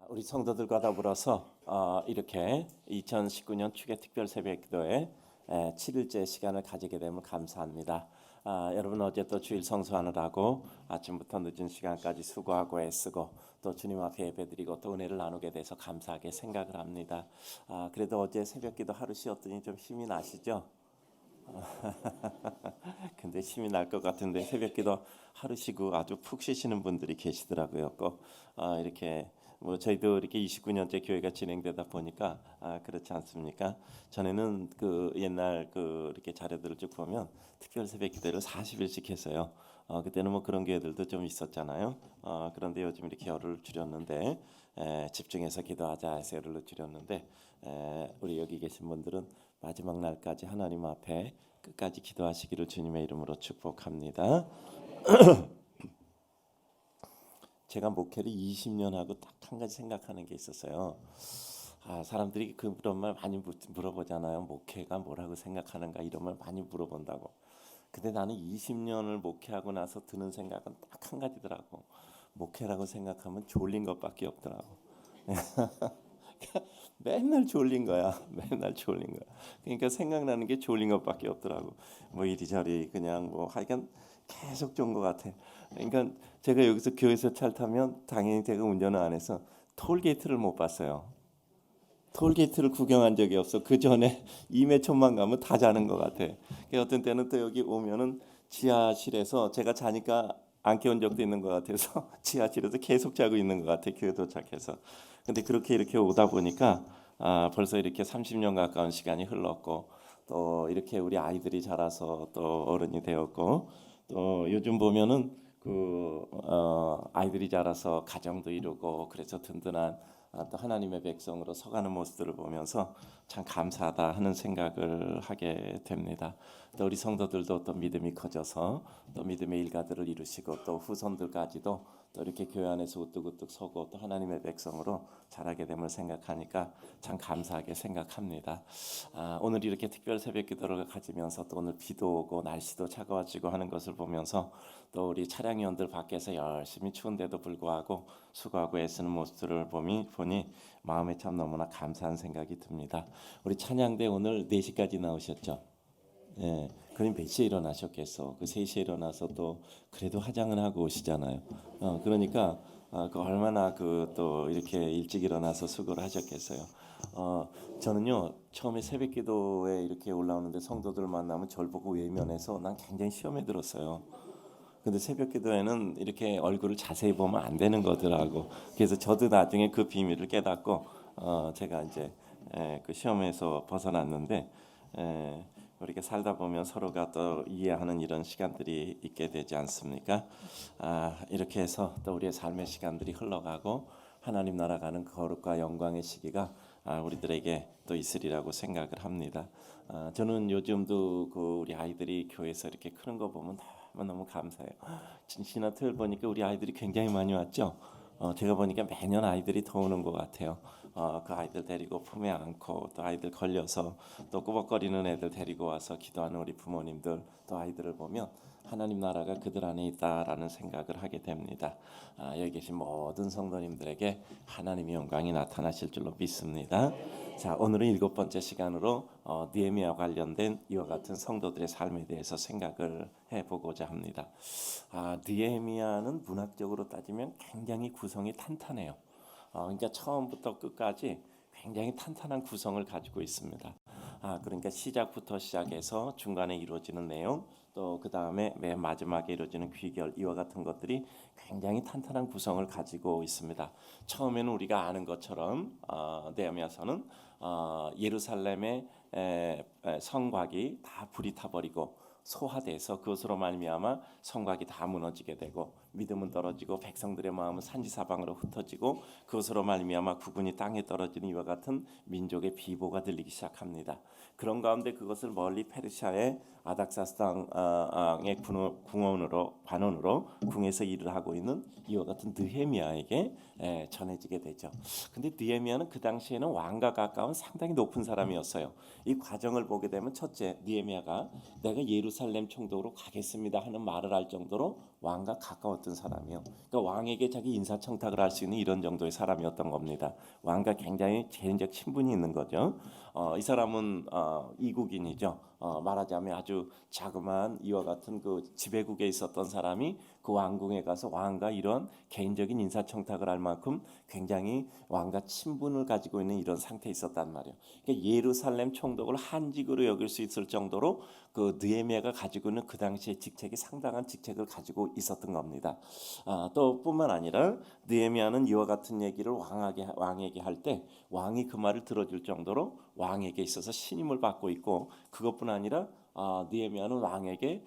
우리 성도들과 더불어서 이렇게 2019년 추계 특별 새벽기도회 7일째 시간을 가지게 됨을 감사합니다. 여러분 어제 또 주일 성수하느라고 아침부터 늦은 시간까지 수고하고 애쓰고 또 주님 앞에 예배드리고 또 은혜를 나누게 돼서 감사하게 생각을 합니다. 그래도 어제 새벽기도 하루 쉬었더니 좀 힘이 나시죠? 근데 힘이 날 것 같은데 새벽기도 하루 쉬고 아주 푹 쉬시는 분들이 계시더라고요. 꼭 이렇게 뭐 저희도 이렇게 29년째 교회가 진행되다 보니까 그렇지 않습니까? 전에는 그 옛날 그 이렇게 자료들을 쭉 보면 특별 새벽기도를 40일씩 했어요. 그때는 뭐 그런 교회들도 좀 있었잖아요. 그런데 요즘 이렇게 열을 줄였는데 집중해서 기도하자 해서 열을 줄였는데 우리 여기 계신 분들은 마지막 날까지 하나님 앞에 끝까지 기도하시기를 주님의 이름으로 축복합니다. 제가 목회를 20년 하고 딱 한 가지 생각하는 게 있었어요. 사람들이 그런 말 많이 물어보잖아요. 목회가 뭐라고 생각하는가 이런 말 많이 물어본다고. 근데 나는 20년을 목회하고 나서 드는 생각은 딱 한 가지더라고. 목회라고 생각하면 졸린 것밖에 없더라고. 맨날 졸린 거야. 맨날 졸린 거야. 그러니까 생각나는 게 졸린 것밖에 없더라고. 뭐 이리저리 그냥 뭐 하여간 계속 좋은 것 같아. 그러니까 제가 여기서 교회에서 차를 타면 당연히 제가 운전을 안 해서 톨게이트를 못 봤어요. 톨게이트를 구경한 적이 없어. 그 전에 임해촌만 가면 다 자는 것 같아. 어떤 때는 또 여기 오면은 지하실에서 제가 자니까 안 깨운 적도 있는 것 같아서 지하실에서 계속 자고 있는 것 같아. 교회 도착해서. 근데 그렇게 이렇게 오다 보니까 벌써 이렇게 30년 가까운 시간이 흘렀고 또 이렇게 우리 아이들이 자라서 또 어른이 되었고 또 요즘 보면은 아이들이 자라서 가정도 이루고 그래서 든든한 또 하나님의 백성으로 서가는 모습들을 보면서 참 감사하다 하는 생각을 하게 됩니다. 또 우리 성도들도 또 믿음이 커져서 또 믿음의 일가들을 이루시고 또 후손들까지도 또 이렇게 교회 안에서 우뚝우뚝 서고 또 하나님의 백성으로 자라게 됨을 생각하니까 참 감사하게 생각합니다. 오늘 이렇게 특별 새벽기도를 가지면서 또 오늘 비도 오고 날씨도 차가워지고 하는 것을 보면서 또 우리 차량위원들 밖에서 열심히 추운데도 불구하고 수고하고 애쓰는 모습들을 보니 마음에 참 너무나 감사한 생각이 듭니다. 우리 찬양대 오늘 4시까지 나오셨죠? 예. 그럼 몇 시에 일어나셨겠어? 그 3시에 일어나서 또 그래도 화장을 하고 오시잖아요. 그러니까 그 얼마나 그 또 이렇게 일찍 일어나서 수고를 하셨겠어요. 저는요 처음에 새벽기도에 이렇게 올라오는데 성도들 만나면 절 보고 외면해서 난 굉장히 시험에 들었어요. 근데 새벽기도에는 이렇게 얼굴을 자세히 보면 안 되는 거더라고. 그래서 저도 나중에 그 비밀을 깨닫고 제가 이제 그 시험에서 벗어났는데 우리가 살다 보면 서로가 또 이해하는 이런 시간들이 있게 되지 않습니까? 이렇게 해서 또 우리의 삶의 시간들이 흘러가고 하나님 나라 가는 거룩과 영광의 시기가 우리들에게 또 있으리라고 생각을 합니다. 저는 요즘도 그 우리 아이들이 교회에서 이렇게 크는 거 보면 너무 감사해요. 지난 토요일 보니까 우리 아이들이 굉장히 많이 왔죠. 제가 보니까 매년 아이들이 더 오는 것 같아요. 그 아이들 데리고 품에 안고 또 아이들 걸려서 또 꾸벅거리는 애들 데리고 와서 기도하는 우리 부모님들 또 아이들을 보면 하나님 나라가 그들 안에 있다라는 생각을 하게 됩니다. 여기 계신 모든 성도님들에게 하나님의 영광이 나타나실 줄로 믿습니다. 자, 오늘은 7번째 시간으로 느헤미야와 관련된 이와 같은 성도들의 삶에 대해서 생각을 해보고자 합니다. 느헤미야는 문학적으로 따지면 굉장히 구성이 탄탄해요. 그러니까 처음부터 끝까지 굉장히 탄탄한 구성을 가지고 있습니다. 그러니까 시작부터 시작해서 중간에 이루어지는 내용, 또 그 다음에 맨 마지막에 이루어지는 귀결 이와 같은 것들이 굉장히 탄탄한 구성을 가지고 있습니다. 처음에는 우리가 아는 것처럼 느헤미야서는 예루살렘의 성곽이 다 불이 타버리고 소화돼서 그것으로 말미암아 성곽이 다 무너지게 되고 믿음은 떨어지고 백성들의 마음은 산지사방으로 흩어지고 그것으로 말미암아 국군이 땅에 떨어지는 이와 같은 민족의 비보가 들리기 시작합니다. 그런 가운데 그것을 멀리 페르시아의 아닥사스당의 관원으로 궁에서 일을 하고 있는 이와 같은 느헤미야에게 전해지게 되죠. 근데 느헤미야는 그 당시에는 왕과 가까운 상당히 높은 사람이었어요. 이 과정을 보게 되면 첫째, 느헤미야가 내가 예루살렘 총독으로 가겠습니다 하는 말을 할 정도로 왕과 가까웠던 사람이요. 그러니까 왕에게 자기 인사청탁을 할 수 있는 이런 정도의 사람이었던 겁니다. 왕과 굉장히 개인적 친분이 있는 거죠. 이 사람은 이국인이죠. 말하자면 아주 자그마한 이와 같은 그 지배국에 있었던 사람이 그 왕궁에 가서 왕과 이런 개인적인 인사청탁을 할 만큼 굉장히 왕과 친분을 가지고 있는 이런 상태에 있었단 말이에요. 그러니까 예루살렘 총독을 한직으로 여길 수 있을 정도로 그 느헤미야가 가지고 있는 그 당시의 직책이 상당한 직책을 가지고 있었던 겁니다. 또 뿐만 아니라 느헤미야는 이와 같은 얘기를 왕에게 할 때 왕이 그 말을 들어줄 정도로 왕에게 있어서 신임을 받고 있고, 그것뿐 아니라 느헤미야는 왕에게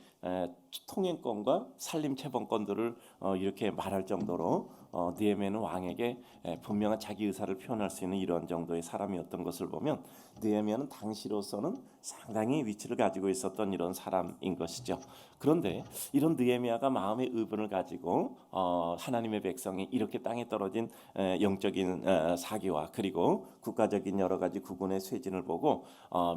통행권과 산림 채번권들을 이렇게 말할 정도로 느헤미야는 왕에게 분명한 자기 의사를 표현할 수 있는 이런 정도의 사람이었던 것을 보면 느헤미야는 당시로서는 상당히 위치를 가지고 있었던 이런 사람인 것이죠. 그런데 이런 느헤미야가 마음의 의분을 가지고 하나님의 백성이 이렇게 땅에 떨어진 영적인 사기와 그리고 국가적인 여러 가지 구군의 쇠진을 보고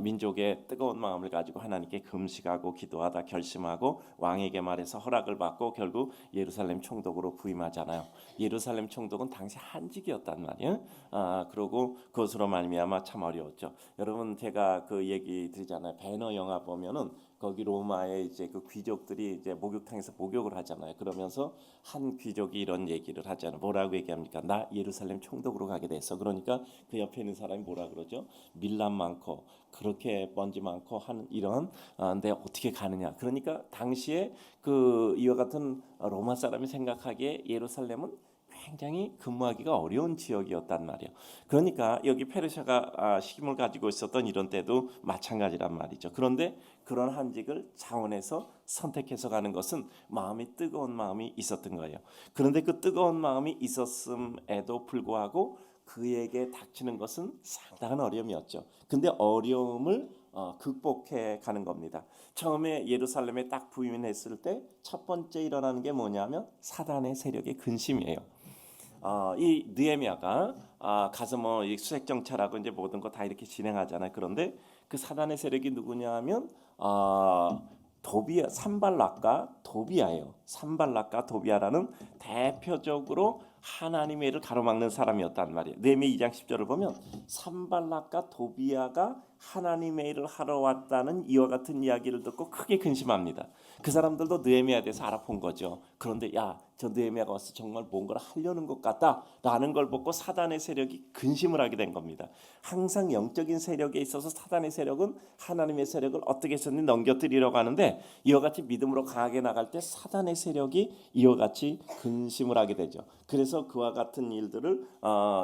민족의 뜨거운 마음을 가지고 하나님께 금식하고 기도하다 결심하고 왕에게 말해서 허락을 받고 결국 예루살렘 총독으로 부임하잖아요. 예루살렘 총독은 당시 한직이었단 말이에요. 그러고 그것으로 말미암아 참 어려웠죠. 여러분 제가 그 얘기 드리잖아요. 배너 영화 보면은 거기 로마의 이제 그 귀족들이 이제 목욕탕에서 목욕을 하잖아요. 그러면서 한 귀족이 이런 얘기를 하잖아요. 뭐라고 얘기합니까? 나 예루살렘 총독으로 가게 됐어. 그러니까 그 옆에 있는 사람이 뭐라 그러죠? 밀랍 많고 그렇게 먼지 많고 하는 이런 데 어떻게 가느냐. 그러니까 당시에 그 이와 같은 로마 사람이 생각하기에 예루살렘은 굉장히 근무하기가 어려운 지역이었단 말이에요. 그러니까 여기 페르시아가 식임을 가지고 있었던 이런 때도 마찬가지란 말이죠. 그런데 그런 한직을 자원해서 선택해서 가는 것은 마음이 뜨거운 마음이 있었던 거예요. 그런데 그 뜨거운 마음이 있었음에도 불구하고 그에게 닥치는 것은 상당한 어려움이었죠. 근데 어려움을 극복해 가는 겁니다. 처음에 예루살렘에 딱 부임했을 때 첫 번째 일어나는 게 뭐냐면 사단의 세력의 근심이에요. 이 느헤미야가 가서 뭐 수색 정찰하고 이제 모든 거 다 이렇게 진행하잖아요. 그런데 그 사단의 세력이 누구냐면 도비야, 산발락과 도비야예요. 산발락과 도비야라는 대표적으로 하나님의 일을 가로막는 사람이었단 말이에요. 느헤미야 2장 10절을 보면 산발락과 도비야가 하나님의 일을 하러 왔다는 이와 같은 이야기를 듣고 크게 근심합니다. 그 사람들도 느헤미야에 대해서 알아본 거죠. 그런데 저 느헤미야가 와서 정말 뭔가를 하려는 것 같다라는 걸 보고 사단의 세력이 근심을 하게 된 겁니다. 항상 영적인 세력에 있어서 사단의 세력은 하나님의 세력을 어떻게 해서든 넘겨뜨리려고 하는데 이와 같이 믿음으로 강하게 나갈 때 사단의 세력이 이와 같이 근심을 하게 되죠. 그래서 그와 같은 일들을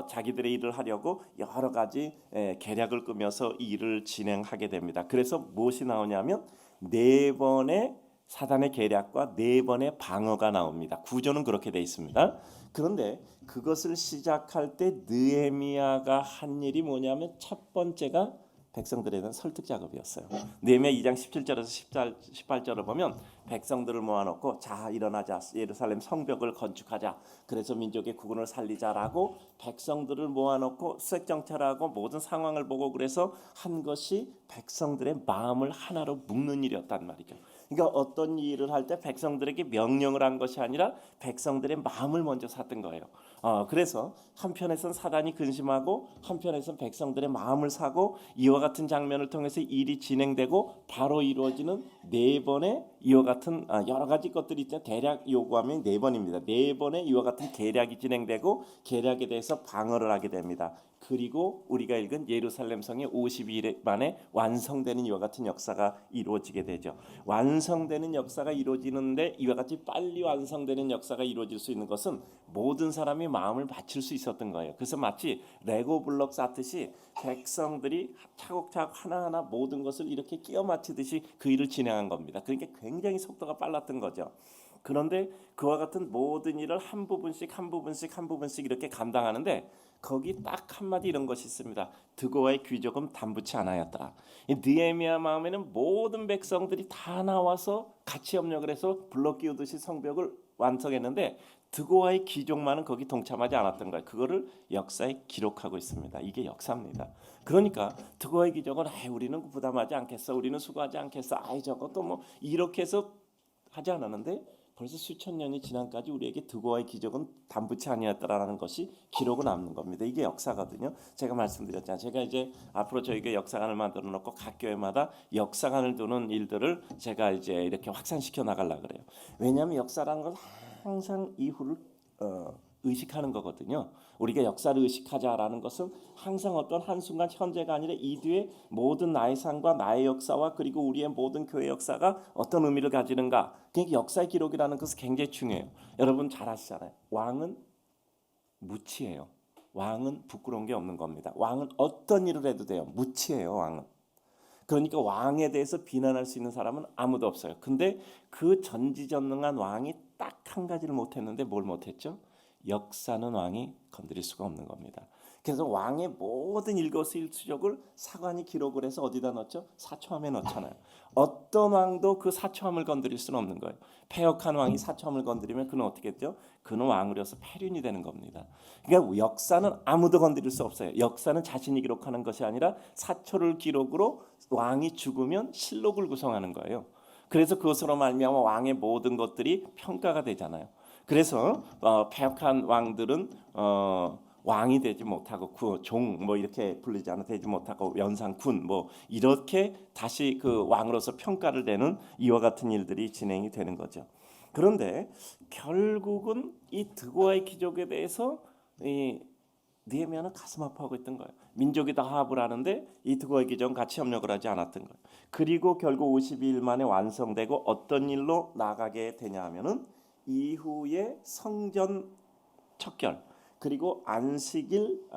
자기들의 일을 하려고 여러 가지 계략을 꾸며서 이 일을 진행하게 됩니다. 그래서 무엇이 나오냐면 네 번의 사단의 계략과 네 번의 방어가 나옵니다. 구조는 그렇게 돼 있습니다. 그런데 그것을 시작할 때 느헤미야가 한 일이 뭐냐면 첫 번째가 백성들에 대한 설득 작업이었어요. 느헤미야 2장 17절에서 18절을 보면 백성들을 모아놓고 자 일어나자 예루살렘 성벽을 건축하자. 그래서 민족의 구분을 살리자라고 백성들을 모아놓고 수색 정찰하고 모든 상황을 보고 그래서 한 것이 백성들의 마음을 하나로 묶는 일이었단 말이죠. 그러니까 어떤 일을 할 때 백성들에게 명령을 한 것이 아니라 백성들의 마음을 먼저 샀던 거예요. 그래서 한편에선 사단이 근심하고 한편에선 백성들의 마음을 사고 이와 같은 장면을 통해서 일이 진행되고 바로 이루어지는 네 번의 이와 같은 여러 가지 것들이 있죠. 대략 요구하면 네 번입니다. 네 번의 이와 같은 계략이 진행되고 계략에 대해서 방어를 하게 됩니다. 그리고 우리가 읽은 예루살렘 성이 52일 만에 완성되는 이와 같은 역사가 이루어지게 되죠. 완성되는 역사가 이루어지는데 이와 같이 빨리 완성되는 역사가 이루어질 수 있는 것은 모든 사람이 마음을 바칠 수 있었던 거예요. 그래서 마치 레고 블록 쌓듯이 백성들이 차곡차곡 하나하나 모든 것을 이렇게 끼워 맞추듯이 그 일을 진행한 겁니다. 그러니까 굉장히 속도가 빨랐던 거죠. 그런데 그와 같은 모든 일을 한 부분씩 한 부분씩 한 부분씩 이렇게 감당하는데 거기 딱 한마디 이런 것이 있습니다. 드고와의 귀족은 담부치 않았다. 이 느헤미야 마음에는 모든 백성들이 다 나와서 같이 협력을 해서 블록 끼우듯이 성벽을 완성했는데 드고와의 귀족만은 거기 동참하지 않았던 거예요. 그거를 역사에 기록하고 있습니다. 이게 역사입니다. 그러니까 드고와의 귀족은 우리는 부담하지 않겠어. 우리는 수고하지 않겠어. 저것도 뭐 이렇게 해서 하지 않았는데 벌써 수천 년이 지난까지 우리에게 드고아의 기적은 단부치 아니었다라는 것이 기록은 남는 겁니다. 이게 역사거든요. 제가 말씀드렸잖아요. 제가 이제 앞으로 저희가 역사관을 만들어 놓고 각 교회마다 역사관을 두는 일들을 제가 이제 이렇게 확산시켜 나가려고 그래요. 왜냐하면 역사라는 건 항상 이후를 의식하는 거거든요. 우리가 역사를 의식하자라는 것은 항상 어떤 한순간 현재가 아니라 이 뒤에 모든 나의 삶과 나의 역사와 그리고 우리의 모든 교회 역사가 어떤 의미를 가지는가. 그러니까 역사의 기록이라는 것은 굉장히 중요해요. 여러분 잘 아시잖아요. 왕은 무치예요. 왕은 부끄러운 게 없는 겁니다. 왕은 어떤 일을 해도 돼요. 무치예요. 왕은. 그러니까 왕에 대해서 비난할 수 있는 사람은 아무도 없어요. 근데 그 전지전능한 왕이 딱 한 가지를 못했는데 뭘 못했죠? 역사는 왕이 건드릴 수가 없는 겁니다. 그래서 왕의 모든 일거수일투족을 사관이 기록을 해서 어디다 넣죠? 사초함에 넣잖아요. 어떤 왕도 그 사초함을 건드릴 수는 없는 거예요. 패역한 왕이 사초함을 건드리면 그는 어떻게 됐죠? 그는 왕으로서 패륜이 되는 겁니다. 그러니까 역사는 아무도 건드릴 수 없어요. 역사는 자신이 기록하는 것이 아니라 사초를 기록으로 왕이 죽으면 실록을 구성하는 거예요. 그래서 그것으로 말미암아 왕의 모든 것들이 평가가 되잖아요. 그래서 패역한 왕들은 왕이 되지 못하고 종 뭐 이렇게 불리지 않아 되지 못하고 연산군 뭐 이렇게 다시 그 왕으로서 평가를 되는 이와 같은 일들이 진행이 되는 거죠. 그런데 결국은 이 드고아의 기적에 대해서 이 느헤미야는 가슴 아파하고 있던 거예요. 민족이 다 화합을 하는데 이 드고아의 기적은 같이 협력을 하지 않았던 거예요. 그리고 결국 52일 만에 완성되고 어떤 일로 나가게 되냐 하면은 이후에 성전 척결 그리고 안식일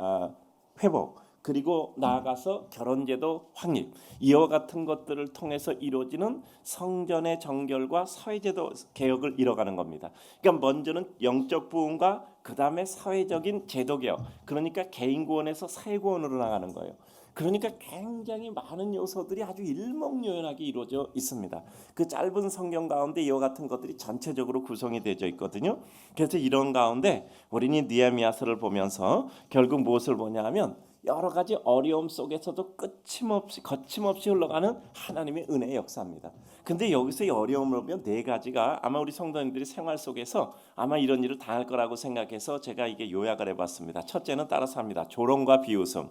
회복 그리고 나아가서 결혼제도 확립 이와 같은 것들을 통해서 이루어지는 성전의 정결과 사회제도 개혁을 이뤄가는 겁니다. 그러니까 먼저는 영적 부흥과 그 다음에 사회적인 제도 개혁 그러니까 개인 구원에서 사회 구원으로 나가는 거예요. 그러니까 굉장히 많은 요소들이 아주 일목요연하게 이루어져 있습니다. 그 짧은 성경 가운데 이와 같은 것들이 전체적으로 구성이 되어 있거든요. 그래서 이런 가운데 우리는 느헤미야서를 보면서 결국 무엇을 보냐 하면 여러 가지 어려움 속에서도 거침없이 흘러가는 하나님의 은혜의 역사입니다. 근데 여기서 이 어려움을 보면 네 가지가 아마 우리 성도님들이 생활 속에서 아마 이런 일을 당할 거라고 생각해서 제가 이게 요약을 해봤습니다. 첫째는 따라서 합니다. 조롱과 비웃음,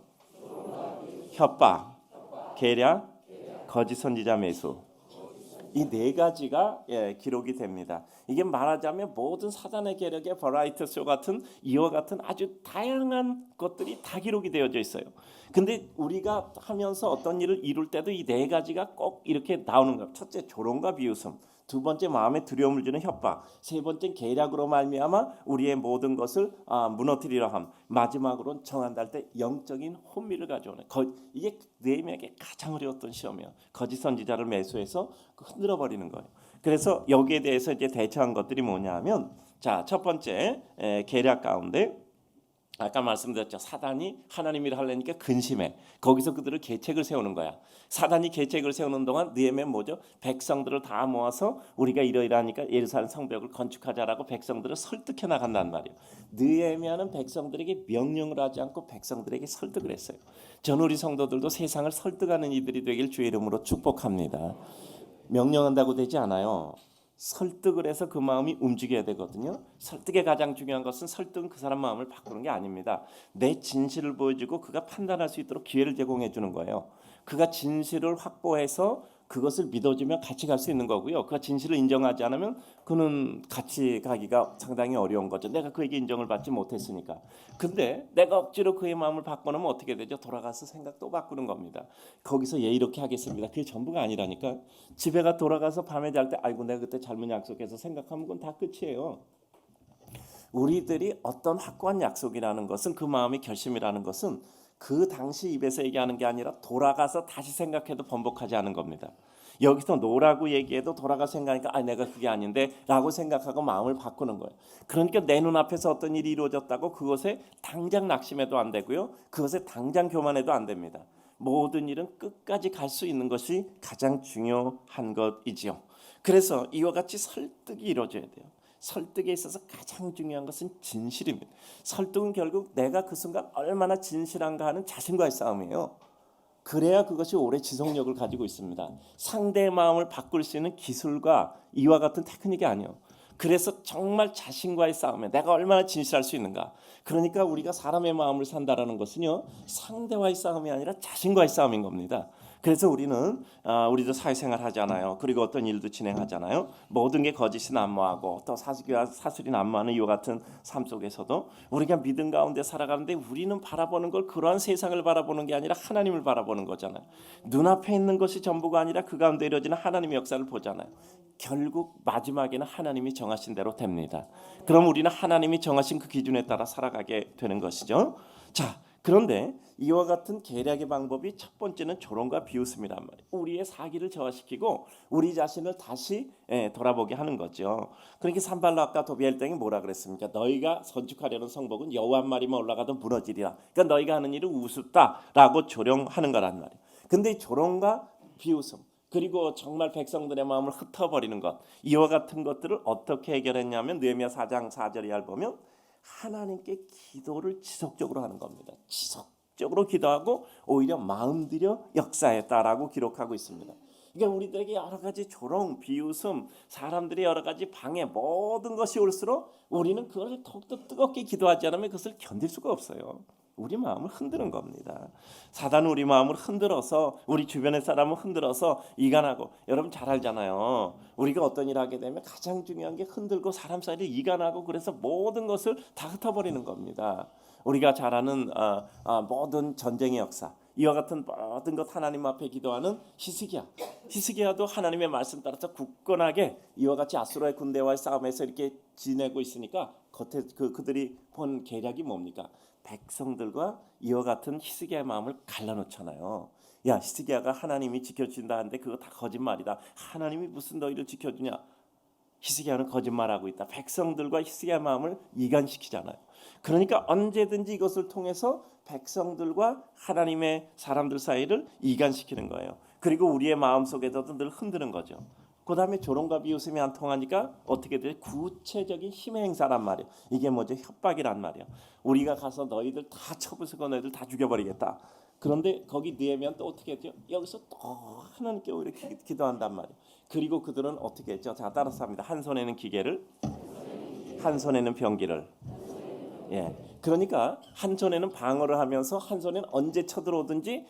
협박, 계략, 거짓 선지자 매수. 이 네 가지가 기록이 됩니다. 이게 말하자면 모든 사단의 계략의 버라이트 쇼 같은 이와 같은 아주 다양한 것들이 다 기록이 되어져 있어요. 근데 우리가 하면서 어떤 일을 이룰 때도 이 네 가지가 꼭 이렇게 나오는 거예요. 첫째 조롱과 비웃음, 두 번째 마음에 두려움을 주는 협박, 세 번째 계략으로 말미암아 우리의 모든 것을 무너뜨리려 함, 마지막으로는 정한다 할 때 영적인 혼미를 가져오는 이게 느헤미야에게 가장 어려웠던 시험이에요. 거짓 선지자를 매수해서 흔들어 버리는 거예요. 그래서 여기에 대해서 이제 대처한 것들이 뭐냐하면 자, 첫 번째 계략 가운데 아까 말씀드렸죠. 사단이 하나님 일을 하려니까 근심해. 거기서 그들을 계책을 세우는 거야. 사단이 계책을 세우는 동안 느헤미야는 뭐죠? 백성들을 다 모아서 우리가 이러이러하니까 예루살렘 성벽을 건축하자라고 백성들을 설득해 나간단 말이에요. 느헤미야는 백성들에게 명령을 하지 않고 백성들에게 설득을 했어요. 전 우리 성도들도 세상을 설득하는 이들이 되길 주의 이름으로 축복합니다. 명령한다고 되지 않아요. 설득을 해서 그 마음이 움직여야 되거든요. 설득의 가장 중요한 것은 설득은 그 사람 마음을 바꾸는 게 아닙니다. 내 진실을 보여주고 그가 판단할 수 있도록 기회를 제공해 주는 거예요. 그가 진실을 확보해서 그것을 믿어주면 같이 갈 수 있는 거고요. 그가 진실을 인정하지 않으면 그는 같이 가기가 상당히 어려운 거죠. 내가 그에게 인정을 받지 못했으니까. 근데 내가 억지로 그의 마음을 바꿔놓으면 어떻게 되죠? 돌아가서 생각 또 바꾸는 겁니다. 거기서 얘 이렇게 하겠습니다. 그게 전부가 아니라니까. 집에가 돌아가서 밤에 잘 때 아이고 내가 그때 잘못 약속해서 생각하면 그건 다 끝이에요. 우리들이 어떤 확고한 약속이라는 것은 그 마음의 결심이라는 것은 그 당시 입에서 얘기하는 게 아니라 돌아가서 다시 생각해도 번복하지 않은 겁니다. 여기서 노라고 얘기해도 돌아가 생각하니까 내가 그게 아닌데 라고 생각하고 마음을 바꾸는 거예요. 그러니까 내 눈앞에서 어떤 일이 이루어졌다고 그것에 당장 낙심해도 안 되고요. 그것에 당장 교만해도 안 됩니다. 모든 일은 끝까지 갈 수 있는 것이 가장 중요한 것이지요. 그래서 이와 같이 설득이 이루어져야 돼요. 설득에 있어서 가장 중요한 것은 진실입니다. 설득은 결국 내가 그 순간 얼마나 진실한가 하는 자신과의 싸움이에요. 그래야 그것이 오래 지속력을 가지고 있습니다. 상대의 마음을 바꿀 수 있는 기술과 이와 같은 테크닉이 아니에요. 그래서 정말 자신과의 싸움에 내가 얼마나 진실할 수 있는가. 그러니까 우리가 사람의 마음을 산다라는 것은요, 상대와의 싸움이 아니라 자신과의 싸움인 겁니다. 그래서 우리도 사회생활 하잖아요. 그리고 어떤 일도 진행하잖아요. 모든 게 거짓이 난무하고 또 사실이 난무하는 이와 같은 삶 속에서도 우리가 믿음 가운데 살아가는데 우리는 바라보는 걸 그러한 세상을 바라보는 게 아니라 하나님을 바라보는 거잖아요. 눈앞에 있는 것이 전부가 아니라 그 가운데 이루어지는 하나님의 역사를 보잖아요. 결국 마지막에는 하나님이 정하신 대로 됩니다. 그럼 우리는 하나님이 정하신 그 기준에 따라 살아가게 되는 것이죠. 자, 그런데 이와 같은 계략의 방법이 첫 번째는 조롱과 비웃음이란 말이에요. 우리의 사기를 저하시키고 우리 자신을 다시 돌아보게 하는 거죠. 그러니까 산발락과 도비엘 등이 뭐라 그랬습니까? 너희가 건축하려는 성벽은 여호와 한 마리만 올라가도 무너지리라. 그러니까 너희가 하는 일은 우습다라고 조롱하는 거란 말이에요. 근데 이 조롱과 비웃음 그리고 정말 백성들의 마음을 흩어버리는 것, 이와 같은 것들을 어떻게 해결했냐면 느헤미야 4장 4절 이하를 보면 하나님께 기도를 지속적으로 하는 겁니다. 지속적으로 기도하고 오히려 마음 들여 역사했다라고 기록하고 있습니다. 그러니까 우리들에게 여러 가지 조롱, 비웃음, 사람들의 여러 가지 방해 모든 것이 올수록 우리는 그것을 더욱더 뜨겁게 기도하지 않으면 그것을 견딜 수가 없어요. 우리 마음을 흔드는 겁니다. 사단은 우리 마음을 흔들어서 우리 주변의 사람을 흔들어서 이간하고, 여러분 잘 알잖아요. 우리가 어떤 일을 하게 되면 가장 중요한 게 흔들고 사람 사이를 이간하고 그래서 모든 것을 다 흩어버리는 겁니다. 우리가 잘 아는 모든 전쟁의 역사, 이와 같은 모든 것 하나님 앞에 기도하는 히스기야도 하나님의 말씀 따라서 굳건하게 이와 같이 아수라의 군대와의 싸움에서 이렇게 지내고 있으니까 겉에 그들이 본 계략이 뭡니까? 백성들과 이와 같은 히스기야의 마음을 갈라놓잖아요. 야, 히스기야가 하나님이 지켜준다 하는데 그거 다 거짓말이다. 하나님이 무슨 너희를 지켜주냐? 히스기야는 거짓말하고 있다. 백성들과 히스기야의 마음을 이간시키잖아요. 그러니까 언제든지 이것을 통해서 백성들과 하나님의 사람들 사이를 이간시키는 거예요. 그리고 우리의 마음속에서도 늘 흔드는 거죠. 그 다음에 조롱과 비웃음이 안 통하니까 어떻게 돼? 구체적인 힘의 행사란 말이에요. 이게 뭐죠? 협박이란 말이에요. 우리가 가서 너희들 다 쳐부수고 너희들 다 죽여버리겠다. 그런데 거기 느헤미야는 또 어떻게 했죠? 여기서 또 하나님께 오히려 기도한단 말이에요. 그리고 그들은 어떻게 했죠? 자, 따라서 합니다. 한 손에는 기계를, 한 손에는 병기를. 예, 그러니까 한 손에는 방어를 하면서 한 손에는 언제 쳐들어오든지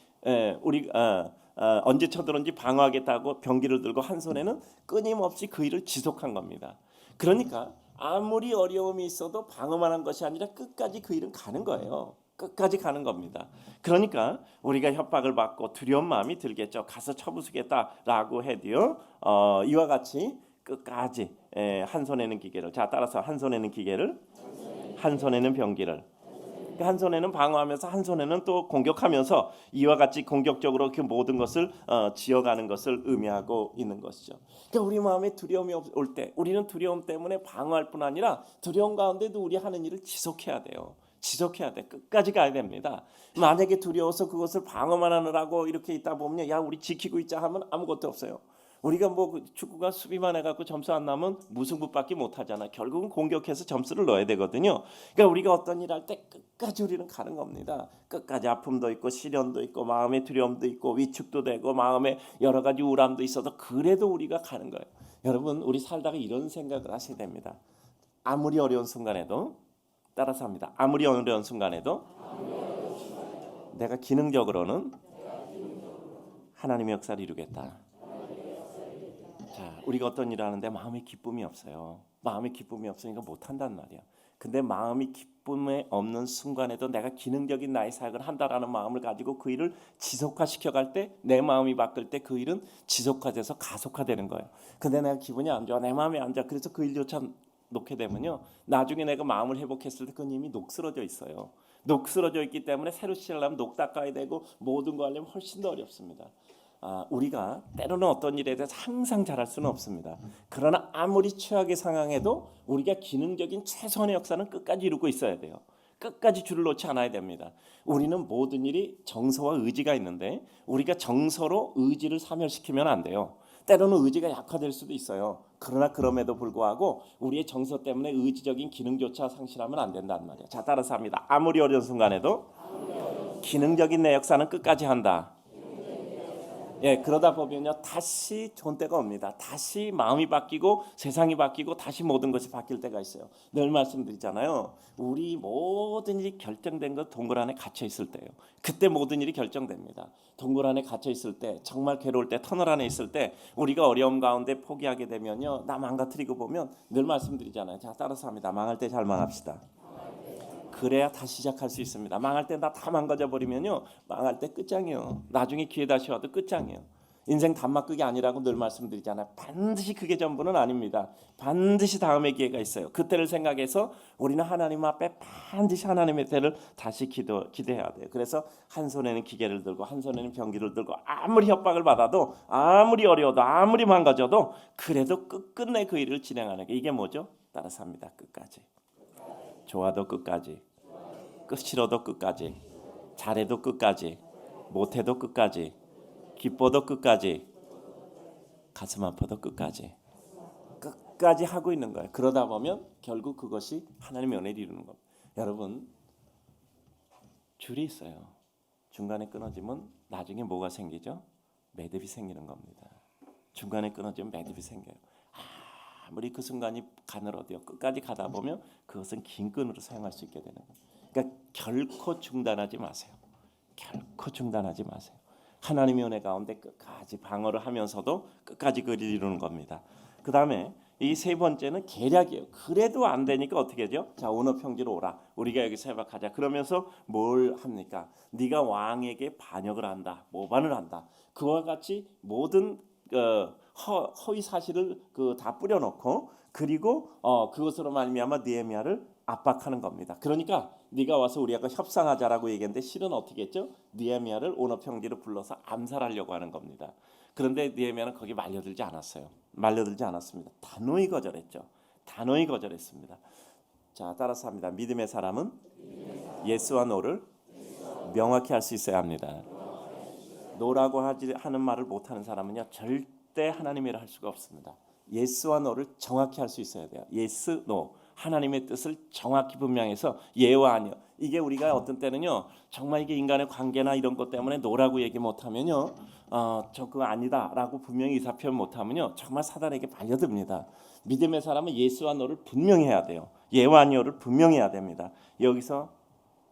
언제 쳐들어오든지 방어하겠다고 병기를 들고 한 손에는 끊임없이 그 일을 지속한 겁니다. 그러니까 아무리 어려움이 있어도 방어만 한 것이 아니라 끝까지 그 일은 가는 거예요. 끝까지 가는 겁니다. 그러니까 우리가 협박을 받고 두려운 마음이 들겠죠. 가서 쳐부수겠다라고 해도요. 이와 같이 끝까지 한 손에는 기계를, 자 따라서 한 손에는 기계를, 한 손에는 병기를, 한 손에는 방어하면서 한 손에는 또 공격하면서 이와 같이 공격적으로 그 모든 것을 지어가는 것을 의미하고 있는 것이죠. 그러니까 우리 마음에 두려움이 올 때 우리는 두려움 때문에 방어할 뿐 아니라 두려움 가운데도 우리 하는 일을 지속해야 돼요. 지속해야 돼. 끝까지 가야 됩니다. 만약에 두려워서 그것을 방어만 하느라고 이렇게 있다 보면 야 우리 지키고 있자 하면 아무것도 없어요. 우리가 뭐 축구가 수비만 해갖고 점수 안 나면 무승부밖에 못하잖아. 결국은 공격해서 점수를 넣어야 되거든요. 그러니까 우리가 어떤 일 할 때 끝까지 우리는 가는 겁니다. 끝까지 아픔도 있고 시련도 있고 마음의 두려움도 있고 위축도 되고 마음에 여러 가지 우울함도 있어도 그래도 우리가 가는 거예요. 여러분 우리 살다가 이런 생각을 하셔야 됩니다. 아무리 어려운 순간에도, 따라서 합니다. 아무리 어려운 순간에도 내가 기능적으로는 하나님의 역사를 이루겠다. 자, 우리가 어떤 일을 하는데 마음에 기쁨이 없어요. 마음에 기쁨이 없으니까 못한단 말이야. 근데 마음이 기쁨에 없는 순간에도 내가 기능적인 나의 사역을 한다라는 마음을 가지고 그 일을 지속화시켜갈 때, 내 마음이 바뀔 때 그 일은 지속화돼서 가속화되는 거예요. 근데 내가 기분이 안 좋아, 내 마음이 안 좋아, 그래서 그 일조차 놓게 되면요, 나중에 내가 마음을 회복했을 때 그건 이미 녹슬어져 있어요. 녹슬어져 있기 때문에 새로 시작하려면 녹 닦아야 되고 모든 거 하려면 훨씬 더 어렵습니다. 우리가 때로는 어떤 일에 대해서 항상 잘할 수는 없습니다. 그러나 아무리 최악의 상황에도 우리가 기능적인 최선의 역사는 끝까지 이루고 있어야 돼요. 끝까지 줄을 놓지 않아야 됩니다. 우리는 모든 일이 정서와 의지가 있는데 우리가 정서로 의지를 사멸시키면 안 돼요. 때로는 의지가 약화될 수도 있어요. 그러나 그럼에도 불구하고 우리의 정서 때문에 의지적인 기능조차 상실하면 안 된다는 말이에요. 자, 따라서 합니다. 아무리 어려운 순간에도 기능적인 내 역사는 끝까지 한다. 예, 그러다 보면요 다시 좋은 때가 옵니다. 다시 마음이 바뀌고 세상이 바뀌고 다시 모든 것이 바뀔 때가 있어요. 늘 말씀드리잖아요. 우리 모든 일이 결정된 것 동굴 안에 갇혀 있을 때예요. 그때 모든 일이 결정됩니다. 동굴 안에 갇혀 있을 때, 정말 괴로울 때, 터널 안에 있을 때 우리가 어려움 가운데 포기하게 되면요 나 망가뜨리고 보면 늘 말씀드리잖아요. 자, 따라서 합니다. 망할 때 잘 망합시다. 그래야 다시 시작할 수 있습니다. 망할 때 나 다 망가져 버리면요 망할 때 끝장이에요. 나중에 기회 다시 와도 끝장이에요. 인생 단막극이 아니라고 늘 말씀드리잖아요. 반드시 그게 전부는 아닙니다. 반드시 다음에 기회가 있어요. 그때를 생각해서 우리는 하나님 앞에 반드시 하나님의 때를 다시 기대해야 돼요. 그래서 한 손에는 기계를 들고 한 손에는 병기를 들고 아무리 협박을 받아도 아무리 어려워도 아무리 망가져도 그래도 끝끝내 그 일을 진행하는 게 이게 뭐죠? 따라서 합니다. 끝까지. 좋아도 끝까지. 싫어도 끝까지, 잘해도 끝까지, 못해도 끝까지, 기뻐도 끝까지, 가슴 아파도 끝까지 하고 있는 거예요. 그러다 보면 결국 그것이 하나님의 은혜를 이루는 겁니다. 여러분 줄이 있어요. 중간에 끊어지면 나중에 뭐가 생기죠? 매듭이 생기는 겁니다. 중간에 끊어지면 매듭이 생겨요. 아무리 그 순간이 가늘어도요 끝까지 가다 보면 그것은 긴 끈으로 사용할 수 있게 되는 거예요. 그러니까 결코 중단하지 마세요. 결코 중단하지 마세요. 하나님의 은혜 가운데 끝까지 방어를 하면서도 끝까지 그를 이루는 겁니다. 그 다음에 이 세 번째는 계략이에요. 그래도 안 되니까 어떻게 하죠? 자, 오너 평지로 오라. 우리가 여기서 해박하자. 그러면서 뭘 합니까? 네가 왕에게 반역을 한다. 모반을 한다. 그와 같이 모든 허위 사실을 다 뿌려놓고 그리고 그것으로 말미암아 느헤미야를 압박하는 겁니다. 그러니까 네가 와서 우리하고 협상하자라고 얘기했는데 실은 어떻게 했죠? 느헤미야를 오너 평지로 불러서 암살하려고 하는 겁니다. 그런데 느헤미야는 거기 말려들지 않았어요. 말려들지 않았습니다. 단호히 거절했죠. 단호히 거절했습니다. 자, 따라서 합니다. 믿음의 사람은 예스와 노를 명확히 할 수 있어야 합니다. 노라고 하는 말을 못하는 사람은요 절대 하나님의 일을 할 수가 없습니다. 예스와 노를 정확히 할 수 있어야 돼요. 예스, 노. 하나님의 뜻을 정확히 분명해서 예와 아니요. 이게 우리가 어떤 때는요 정말 이게 인간의 관계나 이런 것 때문에 노라고 얘기 못하면요 저 그거 아니다라고 분명히 의사표현 못하면요 정말 사단에게 발려듭니다. 믿음의 사람은 예스와 노를 분명히 해야 돼요. 예와 아니요를 분명히 해야 됩니다. 여기서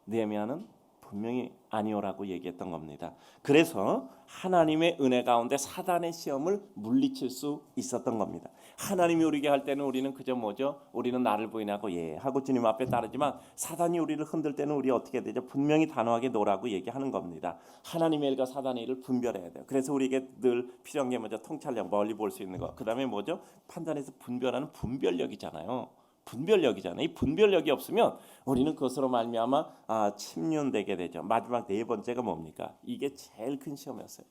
느헤미야는 분명히 아니오라고 얘기했던 겁니다. 그래서 하나님의 은혜 가운데 사단의 시험을 물리칠 수 있었던 겁니다. 하나님이 우리에게 할 때는 우리는 그저 뭐죠? 우리는 나를 부인하고 예 하고 주님 앞에 따르지만 사단이 우리를 흔들 때는 우리 어떻게 되죠? 분명히 단호하게 노라고 얘기하는 겁니다. 하나님의 일과 사단의 일을 분별해야 돼요. 그래서 우리에게 늘 필요한 게 뭐죠? 통찰력, 멀리 볼 수 있는 거. 그다음에 뭐죠? 판단해서 분별하는 분별력이잖아요. 분별력이잖아요. 이 분별력이 없으면 우리는 그것으로 말미암아 침륜되게 되죠. 마지막 네 번째가 뭡니까? 이게 제일 큰 시험이었어요.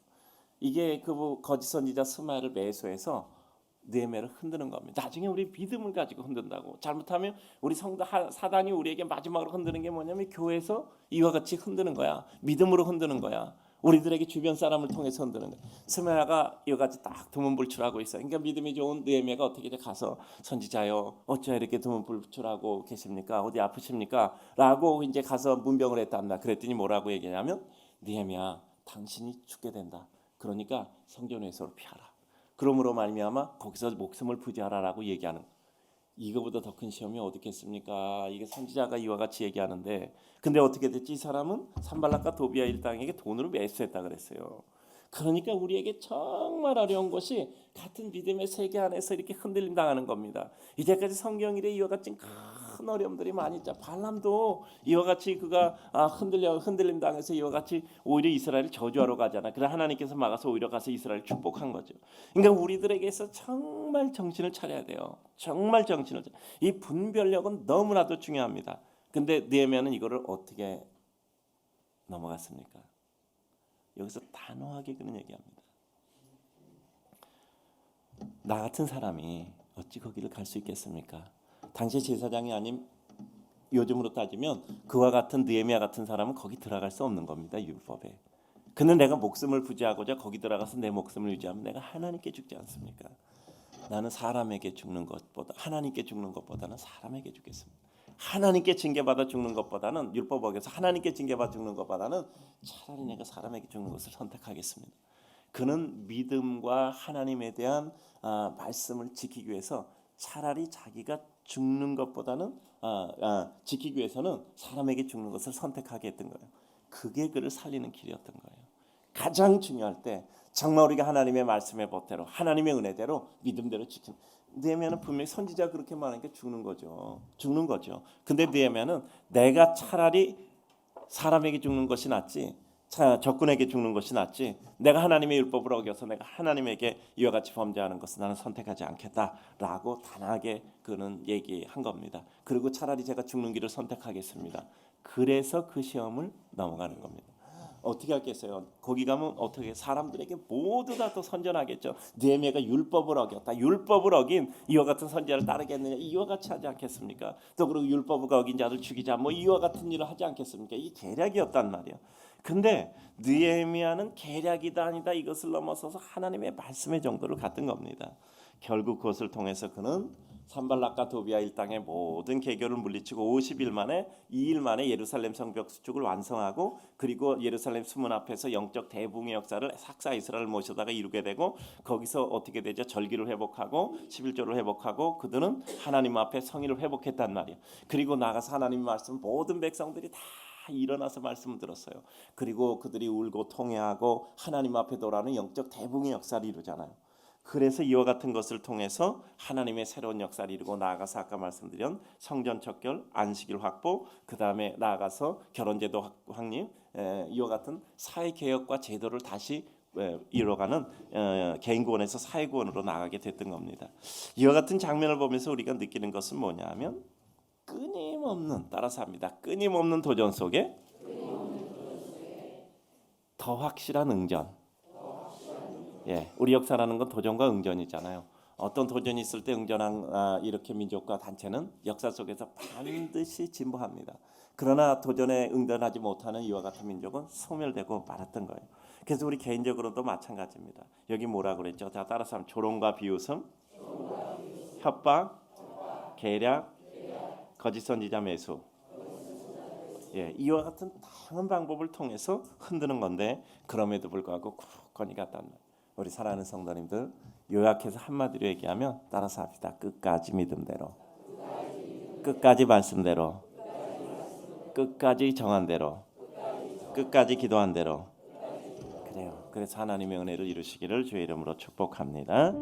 이게 그 거짓 선지자 스마야를 매수해서 느헤미야를 흔드는 겁니다. 나중에 우리 믿음을 가지고 흔든다고. 잘못하면 우리 성도 사단이 우리에게 마지막으로 흔드는 게 뭐냐면 교회에서 이와 같이 흔드는 거야. 믿음으로 흔드는 거야. 우리들에게 주변 사람을 통해서 흔드는 거야. 스마야가 이와 같이 딱 두문불출하고 있어요. 그러니까 믿음이 좋은 느헤미야가 어떻게 가서 선지자요, 어찌 이렇게 두문불출하고 계십니까? 어디 아프십니까? 라고 이제 가서 문병을 했답니다. 그랬더니 뭐라고 얘기하냐면 느헤미야, 당신이 죽게 된다. 그러니까 성전에서 피하라. 그러므로 말미암아 거기서 목숨을 부지하라라고 얘기하는. 이거보다 더 큰 시험이 어디 있겠습니까? 이게 선지자가 이와 같이 얘기하는데, 근데 어떻게 됐지? 이 사람은 산발락과 도비아 일당에게 돈으로 매수했다 그랬어요. 그러니까 우리에게 정말 어려운 것이 같은 믿음의 세계 안에서 이렇게 흔들림 당하는 겁니다. 이제까지 성경일에 이와 같이 큰 어려움들이 많이 있죠. 발람도 이와 같이 그가 흔들림 당해서 이와 같이 오히려 이스라엘을 저주하러 가잖아. 그래 하나님께서 막아서 오히려 가서 이스라엘을 축복한 거죠. 그러니까 우리들에게서 정말 정신을 차려야 돼요. 정말 정신을 차려. 이 분별력은 너무나도 중요합니다. 근데 느헤미야는 이거를 어떻게 넘어갔습니까? 여기서 단호하게 그런 얘기합니다. 나 같은 사람이 어찌 거기를 갈 수 있겠습니까? 당시 제사장이 아닌 요즘으로 따지면 그와 같은 느헤미야 같은 사람은 거기 들어갈 수 없는 겁니다. 율법에. 근데 내가 목숨을 부지하고자 거기 들어가서 내 목숨을 유지하면 내가 하나님께 죽지 않습니까? 나는 사람에게 죽는 것보다 하나님께 죽는 것보다는 사람에게 죽겠습니다. 하나님께 징계받아 죽는 것보다는 율법 어겨서 하나님께 징계받아 죽는 것보다는 차라리 내가 사람에게 죽는 것을 선택하겠습니다. 그는 믿음과 하나님에 대한 말씀을 지키기 위해서 차라리 자기가 죽는 것보다는 지키기 위해서는 사람에게 죽는 것을 선택하게 했던 거예요. 그게 그를 살리는 길이었던 거예요. 가장 중요할 때 정말 우리가 하나님의 말씀의 법대로 하나님의 은혜대로 믿음대로 지키는 느헤미야는 분명히 선지자가 그렇게 말하니까 죽는 거죠. 근데 느헤미야는 내가 차라리 사람에게 죽는 것이 낫지 적군에게 죽는 것이 낫지 내가 하나님의 율법을 어겨서 내가 하나님에게 이와 같이 범죄하는 것은 나는 선택하지 않겠다라고 단호하게 그는 얘기한 겁니다. 그리고 차라리 제가 죽는 길을 선택하겠습니다. 그래서 그 시험을 넘어가는 겁니다. 어떻게 하겠어요? 거기 가면 어떻게 사람들에게 모두 다 또 선전하겠죠. 느헤미야가 율법을 어겼다. 율법을 어긴 이와 같은 선지자를 따르겠느냐. 이와 같이 하지 않겠습니까? 또 그리고 율법을 어긴 자를 죽이자. 뭐 이와 같은 일을 하지 않겠습니까? 이 계략이었단 말이에요. 근데 느헤미야는 계략이다 아니다 이것을 넘어서서 하나님의 말씀의 정도를 갖던 겁니다. 결국 그것을 통해서 그는 산발락과 도비아 일당의 모든 개교를 물리치고 2일 만에 예루살렘 성벽 수축을 완성하고 그리고 예루살렘 수문 앞에서 영적 대붕의 역사를 삭사 이스라엘을 모셔다가 이루게 되고 거기서 어떻게 되죠? 절기를 회복하고 11조를 회복하고 그들은 하나님 앞에 성의를 회복했단 말이에요. 그리고 나가서 하나님 말씀 모든 백성들이 다 일어나서 말씀을 들었어요. 그리고 그들이 울고 통회하고 하나님 앞에 돌아오는 영적 대붕의 역사를 이루잖아요. 그래서 이와 같은 것을 통해서 하나님의 새로운 역사를 이루고 나아가서 아까 말씀드린 성전 척결, 안식일 확보, 그 다음에 나아가서 결혼제도 확립, 이와 같은 사회 개혁과 제도를 다시 이뤄가는 개인구원에서 사회구원으로 나아가게 됐던 겁니다. 이와 같은 장면을 보면서 우리가 느끼는 것은 뭐냐면 따라서 합니다. 끊임없는 도전 속에 더 확실한 응전. 우리 역사라는 건 도전과 응전이잖아요. 어떤 도전이 있을 때 응전한 이렇게 민족과 단체는 역사 속에서 반드시 진보합니다. 그러나 도전에 응전하지 못하는 이와 같은 민족은 소멸되고 말았던 거예요. 그래서 우리 개인적으로도 마찬가지입니다. 여기 뭐라 그랬죠? 자, 따라서 하면 조롱과 비웃음, 협박, 계략, 거짓 선지자 매수. 이와 같은 다양한 방법을 통해서 흔드는 건데 그럼에도 불구하고 굳건히 갔단 말이에요. 우리 사랑하는 성도님들 요약해서 한마디로 얘기하면 따라서 합시다. 끝까지 믿음대로, 끝까지 말씀대로, 끝까지 정한 대로, 끝까지 기도한 대로. 그래요. 그래서 하나님의 은혜를 이루시기를 주의 이름으로 축복합니다.